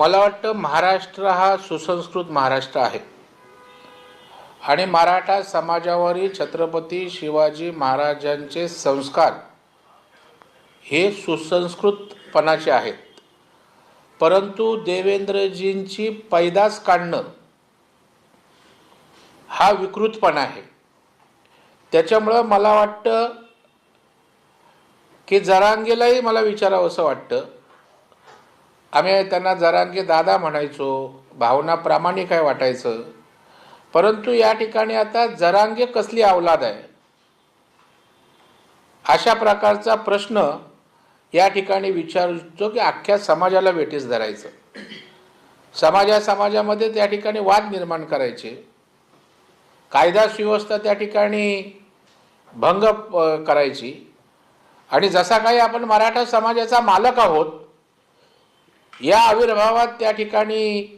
मला वाटतं महाराष्ट्र हा सुसंस्कृत महाराष्ट्र आहे आणि मराठा समाजावरील छत्रपती शिवाजी महाराजांचे संस्कार हे सुसंस्कृतपणाचे आहेत. परंतु देवेंद्रजींची पैदास काढणं हा विकृतपणा आहे. त्याच्यामुळं मला वाटतं की जरांगेलाही मला विचारावंसं वाटतं. आम्ही त्यांना जरांगे दादा म्हणायचो, भावना प्रामाणिक आहे वाटायचं. परंतु या ठिकाणी आता जरांगे कसली अवलाद आहे अशा प्रकारचा प्रश्न या ठिकाणी विचारतो की अख्ख्या समाजाला वेठीस धरायचं, समाजामध्ये त्या ठिकाणी वाद निर्माण करायचे, कायदा सुव्यवस्था त्या ठिकाणी भंग करायची. आणि जसा काही आपण मराठा समाजाचा मालक आहोत या आविर्भावात त्या ठिकाणी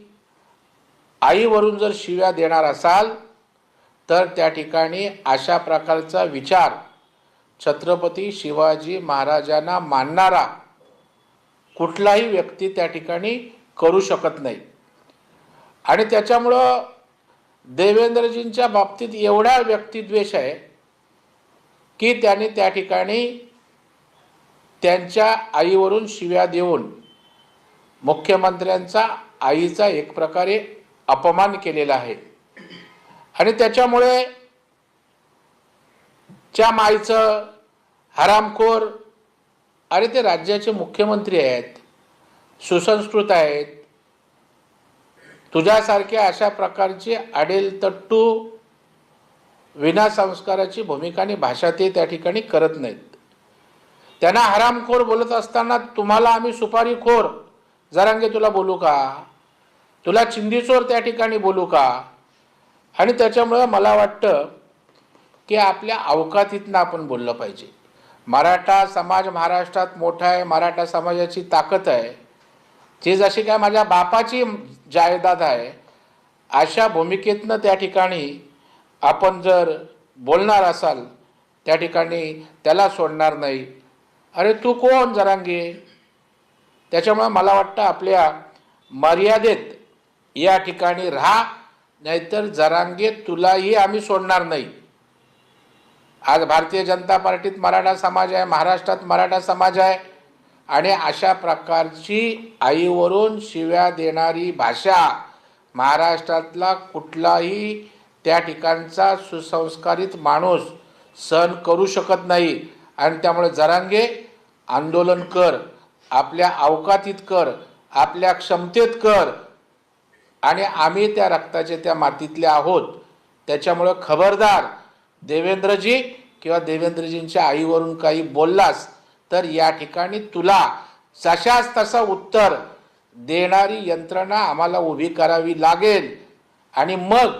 आईवरून जर शिव्या देणार असाल तर त्या ठिकाणी अशा प्रकारचा विचार छत्रपती शिवाजी महाराजांना मानणारा कुठलाही व्यक्ती त्या ठिकाणी करू शकत नाही. आणि त्याच्यामुळं देवेंद्रजींच्या बाबतीत एवढा व्यक्तिद्वेष आहे की त्यांनी त्या ठिकाणी त्यांच्या आईवरून शिव्या देऊन मुख्यमंत्र्यांचा आईचा एक प्रकारे अपमान केलेला आहे. आणि त्याच्यामुळे च्या माईचं हरामखोर, अरे ते राज्याचे मुख्यमंत्री आहेत, सुसंस्कृत आहेत, तुझ्यासारख्या अशा प्रकारची आडेलतट्टू विनासंस्काराची भूमिका आणि भाषा ते त्या ठिकाणी करत नाहीत. त्यांना हरामखोर बोलत असताना तुम्हाला आम्ही सुपारीखोर जरांगे तुला बोलू का, तुला चिंधीचोर त्या ठिकाणी बोलू का. आणि त्याच्यामुळं मला वाटतं की आपल्या अवकातीतनं आपण बोललं पाहिजे. मराठा समाज महाराष्ट्रात मोठा आहे, मराठा समाजाची ताकद आहे, ती जशी काय माझ्या बापाची जायदाद आहे अशा भूमिकेतनं त्या ठिकाणी आपण जर बोलणार असाल त्या ठिकाणी त्याला सोडणार नाही. अरे तू कोण जरांगे. त्याच्यामुळे मला वाटतं आपल्या मर्यादेत या ठिकाणी राहा, नाहीतर जरांगे तुलाही आम्ही सोडणार नाही. आज भारतीय जनता पार्टीत मराठा समाज आहे, महाराष्ट्रात मराठा समाज आहे आणि अशा प्रकारची आईवरून शिव्या देणारी भाषा महाराष्ट्रातला कुठलाही त्या ठिकाणचा सुसंस्कारित माणूस सहन करू शकत नाही. आणि त्यामुळे जरांगे आंदोलन कर, आपल्या अवकातीत कर, आपल्या क्षमतेत कर. आणि आम्ही त्या रक्ताचे त्या मातीतले आहोत. त्याच्यामुळं खबरदार देवेंद्रजी किंवा देवेंद्रजींच्या आईवरून काही बोललास तर या ठिकाणी तुला जशाच तसं उत्तर देणारी यंत्रणा आम्हाला उभी करावी लागेल. आणि मग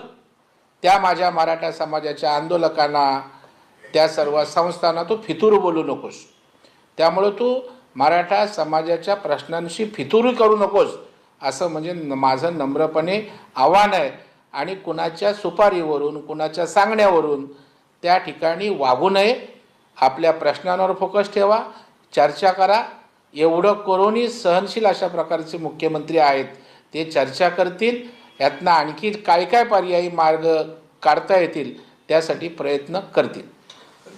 त्या माझ्या मराठा समाजाच्या आंदोलकांना, त्या सर्व संस्थांना तू फितूर बोलू नकोस. त्यामुळं तू मराठा समाजाच्या प्रश्नांशी फितूर करू नकोस असं म्हणजे माझं नम्रपणे आव्हान आहे. आणि कुणाच्या सुपारीवरून, कुणाच्या सांगण्यावरून त्या ठिकाणी वागू नये. आपल्या प्रश्नांवर फोकस ठेवा, चर्चा करा. एवढं करूनही सहनशील अशा प्रकारचे मुख्यमंत्री आहेत, ते चर्चा करतील, यातनं आणखी काय काय पर्यायी मार्ग काढता येतील त्यासाठी प्रयत्न करतील.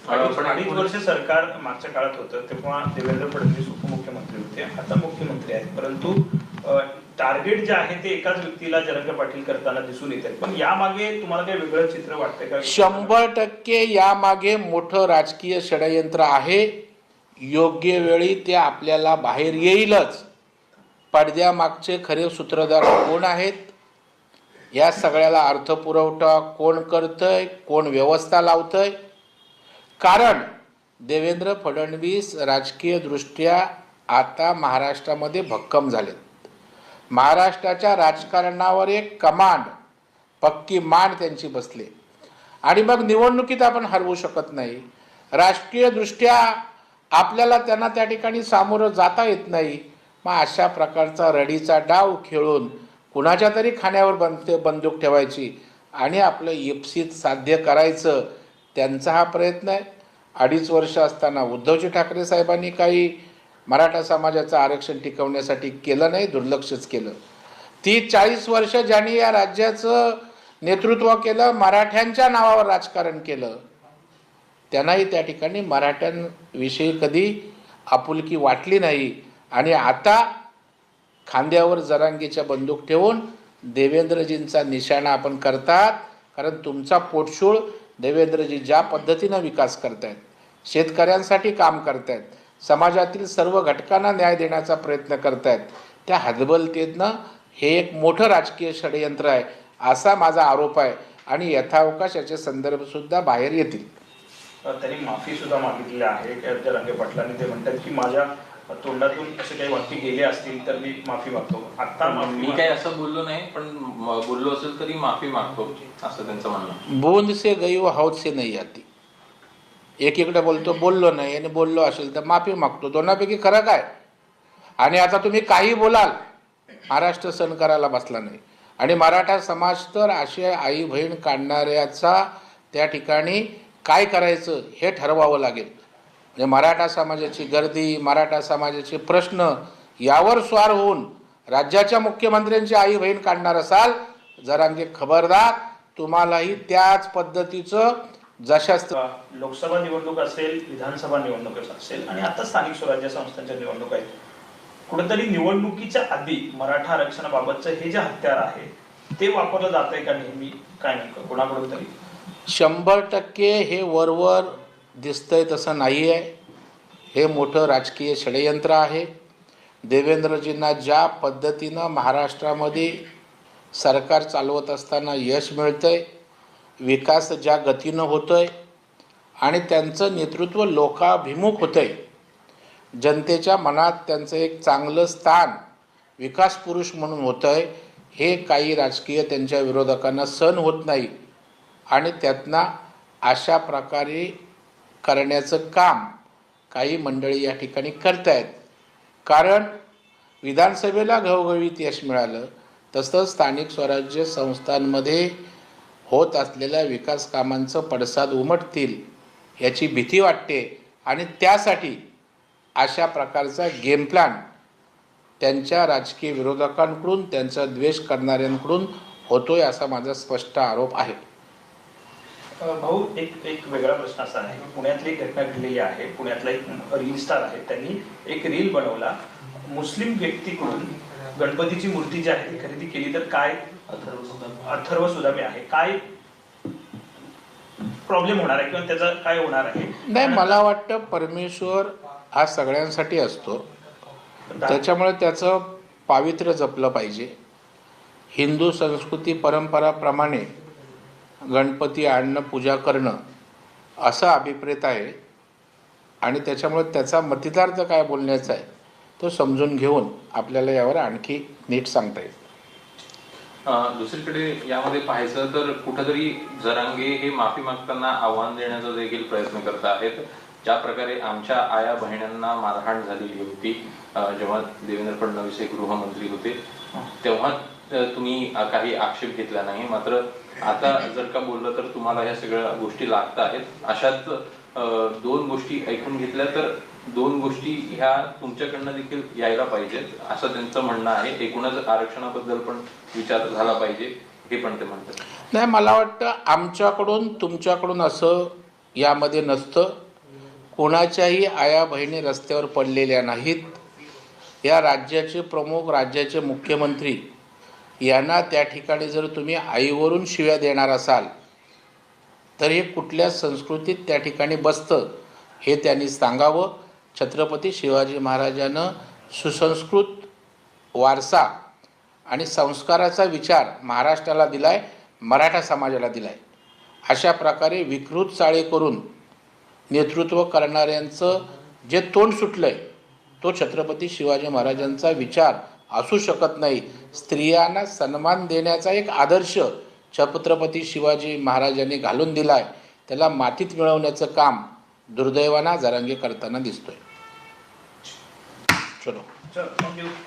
अडीच वर्ष सरकार मागच्या काळात होतं तेव्हा देवेंद्र फडणवीस उपमुख्यमंत्री होते, आता मुख्यमंत्री आहेत. परंतु टार्गेट जे आहे ते एकाच व्यक्तीला जरांगे पाटील करताना दिसून येत आहे. पण यामागे तुम्हाला काही वेगळं चित्र वाटतंय का? 100% यामागे मोठं राजकीय षडयंत्र आहे. योग्य वेळी ते आपल्याला बाहेर येईलच. पडद्यामागचे खरे सूत्रधार कोण आहेत, या सगळ्याला अर्थपुरवठा कोण करतंय, कोण व्यवस्था लावतंय. कारण देवेंद्र फडणवीस राजकीयदृष्ट्या आता महाराष्ट्रामध्ये भक्कम झालेत. महाराष्ट्राच्या राजकारणावर एक कमांड, पक्की मान त्यांची बसली. आणि मग निवडणुकीत आपण हरवू शकत नाही. राष्ट्रीयदृष्ट्या आपल्याला त्यांना त्या ठिकाणी सामोरं जाता येत नाही. मग अशा प्रकारचा रडीचा डाव खेळून कुणाच्या तरी खाण्यावर बंदूक ठेवायची आणि आपलं इप्सित साध्य करायचं, त्यांचा हा प्रयत्न आहे. 2.5 वर्ष असताना उद्धवजी ठाकरे साहेबांनी काही मराठा समाजाचं आरक्षण टिकवण्यासाठी केलं नाही, दुर्लक्षच केलं. 30-40 वर्ष ज्यांनी या राज्याचं नेतृत्व केलं, मराठ्यांच्या नावावर राजकारण केलं, त्यांनाही त्या ठिकाणी मराठ्यांविषयी कधी आपुलकी वाटली नाही. आणि आता खांद्यावर जरांगीच्या बंदूक ठेवून देवेंद्रजींचा निशाणा आपण करतात. कारण तुमचा पोटशूळ देवेंद्रजी ज्या पद्धतीनं विकास करतायत, शेतकऱ्यांसाठी काम करतायत, समाजातील सर्व घटकांना न्याय देण्याचा प्रयत्न करतायत, त्या हतबलतेनं हे एक मोठं राजकीय षडयंत्र आहे असा माझा आरोप आहे. आणि यथावकाश याचे संदर्भसुद्धा बाहेर येतील. त्यांनी माफी सुद्धा मागितली आहे जरांगे पाटलांनी. ते म्हणतात की माझ्या तोंडातून असे काही वाक्य गेले असतील तर मी माफी मागतो. आता मी काही असं बोललो नाही, पण बोललो असेल तरी माफी मागतो असं त्यांचं म्हणणं. बूंद से गई वो हौद से नहीं आती. एकीकडे बोलतो बोललो नाही आणि बोललो असेल तर माफी मागतो, दोनापैकी खरं काय? आणि आता तुम्ही काही बोलाल, महाराष्ट्र सण करायला बसला नाही. आणि मराठा समाज तर असे आई बहीण काढणाऱ्याचा त्या ठिकाणी काय करायचं हे ठरवावं लागेल. म्हणजे मराठा समाजाची गर्दी, मराठा समाजाचे प्रश्न यावर स्वार होऊन राज्याच्या मुख्यमंत्र्यांची आई बहीण काढणार असाल, जरांगे खबरदार, तुम्हालाही त्याच पद्धतीचं जशास लोकसभा निवडणूक असेल, विधानसभा निवडणूक असेल आणि आता स्थानिक स्वराज्य संस्थांच्या निवडणूक आहेत, कुठेतरी निवडणुकीच्या आधी मराठा आरक्षणाबाबतचं हे जे हत्यार आहे ते वापरलं जात आहे का नेहमी? काय नेमकं कोणाकडून तरी? 100% हे वरवर दिसतंय तसं नाही आहे. हे मोठं राजकीय षडयंत्र आहे. देवेंद्रजींना ज्या पद्धतीनं महाराष्ट्रामध्ये सरकार चालवत असताना यश मिळतंय, विकास ज्या गतीनं होतोय आणि त्यांचं नेतृत्व लोकाभिमुख होतंय, जनतेच्या मनात त्यांचं एक चांगलं स्थान विकास पुरुष म्हणून होतंय, हे काही राजकीय त्यांच्या विरोधकांना सहन होत नाही. आणि त्यातनं अशा प्रकारे करण्याचं काम काही मंडळी या ठिकाणी करतायत. कारण विधानसभेला घवघवीत यश मिळालं, तसं स्थानिक स्वराज्य संस्थांमध्ये होत असलेल्या विकास कामांचं पडसाद उमटतील याची भीती वाटते. आणि त्यासाठी अशा प्रकारचा गेम प्लॅन त्यांच्या राजकीय विरोधकांकडून, त्यांचा द्वेष करणाऱ्यांकडून होतोय असा माझा स्पष्ट आरोप आहे. भाऊ, एक वेगळा प्रश्न असा आहे. पुण्यातली एक घटना घडलेली आहे. पुण्यातला एक रील स्टार आहे, त्यांनी एक रील बनवला. मुस्लिम व्यक्तीकडून गणपतीची मूर्ती जी आहे ती खरेदी केली तर काय अथर्व सुदामे आहे, काय प्रॉब्लेम होणार आहे किंवा त्याचा काय होणार आहे? नाही, मला वाटतं परमेश्वर हा सगळ्यांसाठी असतो, त्याच्यामुळे त्याचं पावित्र्य जपलं पाहिजे. हिंदू संस्कृती परंपराप्रमाणे गणपती आणणं, पूजा करणं असा अभिप्रेत आहे. आणि त्याच्यामुळे त्याचा मतितार्थ काय बोलण्याचा आहे तो समजून घेऊन आपल्याला यावर आणखी नीट सांगता येईल. दुसरीकडे यामध्ये पाहायचं तर कुठंतरी जरांगे हे माफी मागताना आव्हान देण्याचा देखील प्रयत्न करत आहेत. ज्या प्रकारे आमच्या आया बहिण्यांना मारहाण झालेली होती जेव्हा देवेंद्र फडणवीस हे गृहमंत्री होते, तेव्हा तुम्ही काही आक्षेप घेतला नाही. मात्र आता जर का बोललं तर तुम्हाला ह्या सगळ्या गोष्टी लागत आहेत. अशात दोन गोष्टी ऐकून घेतल्या तर दोन गोष्टी ह्या तुमच्याकडनं देखील यायला पाहिजेत असं त्यांचं म्हणणं आहे. एकूणच आरक्षणाबद्दल पण विचार झाला पाहिजे हे पण ते म्हणतात. नाही, मला वाटतं आमच्याकडून तुमच्याकडून असं यामध्ये नसतं. कोणाच्याही आया बहिणी रस्त्यावर पडलेल्या नाहीत. या राज्याचे प्रमुख, राज्याचे मुख्यमंत्री यांना त्या ठिकाणी जर तुम्ही आईवरून शिव्या देणार असाल तर हे कुठल्या संस्कृतीत त्या ठिकाणी बसतं हे त्यांनी सांगावं. छत्रपती शिवाजी महाराजांनं सुसंस्कृत वारसा आणि संस्काराचा विचार महाराष्ट्राला दिलाय, मराठा समाजाला दिलाय. अशा प्रकारे विकृत चाळे करून नेतृत्व करणाऱ्यांचं जे तोंड सुटलंय तो छत्रपती शिवाजी महाराजांचा विचार असू शकत नाही. स्त्रियांना सन्मान देण्याचा एक आदर्श छत्रपती शिवाजी महाराजांनी घालून दिलाय, त्याला मातीत मिळवण्याचं काम दुर्दैवानं जरांगे करताना दिसतोय. चलो.